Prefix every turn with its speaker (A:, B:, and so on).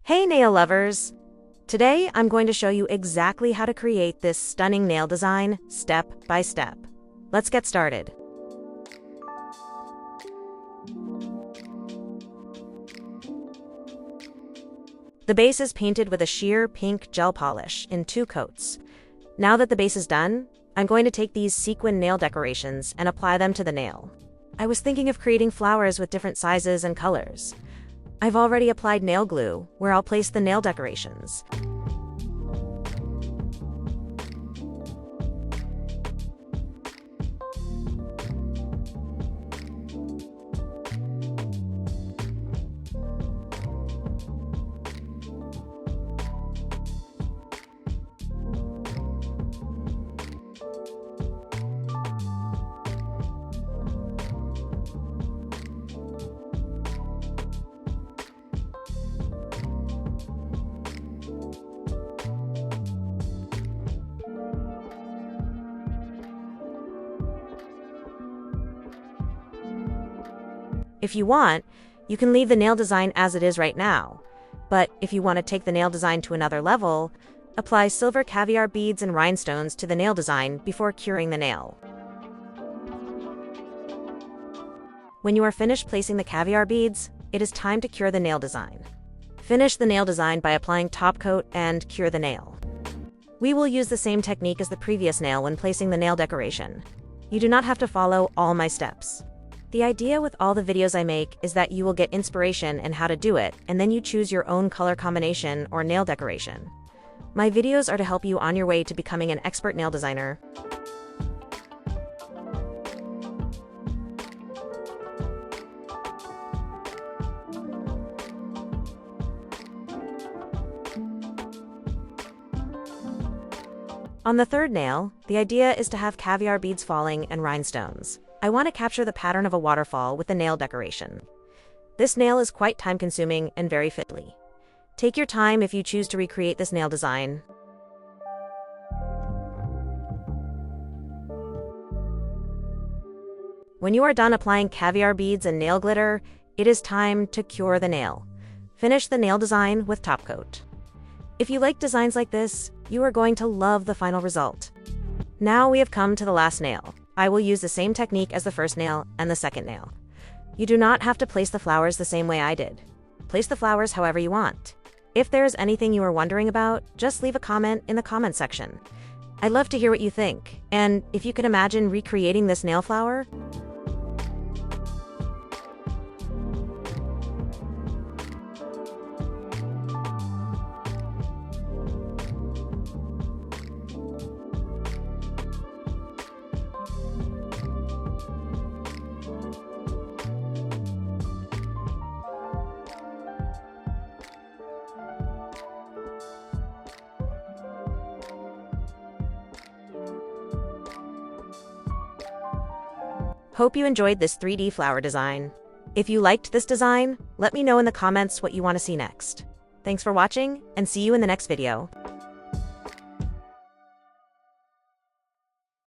A: Hey nail lovers! Today I'm going to show you exactly how to create this stunning nail design step by step. Let's get started. The base is painted with a sheer pink gel polish in 2 coats. Now that the base is done, I'm going to take these sequin nail decorations and apply them to the nail. I was thinking of creating flowers with different sizes and colors. I've already applied nail glue, where I'll place the nail decorations. If you want, you can leave the nail design as it is right now. But if you want to take the nail design to another level, apply silver caviar beads and rhinestones to the nail design before curing the nail. When you are finished placing the caviar beads, it is time to cure the nail design. Finish the nail design by applying top coat and cure the nail. We will use the same technique as the previous nail when placing the nail decoration. You do not have to follow all my steps. The idea with all the videos I make is that you will get inspiration and how to do it, and then you choose your own color combination or nail decoration. My videos are to help you on your way to becoming an expert nail designer. On the third nail, the idea is to have caviar beads falling and rhinestones. I want to capture the pattern of a waterfall with the nail decoration. This nail is quite time-consuming and very fiddly. Take your time if you choose to recreate this nail design. When you are done applying caviar beads and nail glitter, it is time to cure the nail. Finish the nail design with top coat. If you like designs like this, you are going to love the final result. Now we have come to the last nail. I will use the same technique as the first nail and the second nail. You do not have to place the flowers the same way I did. Place the flowers however you want. If there is anything you are wondering about, just leave a comment in the comment section. I'd love to hear what you think, and if you can imagine recreating this nail flower. Hope you enjoyed this 3D flower design. If you liked this design, let me know in the comments what you want to see next. Thanks for watching, and see you in the next video.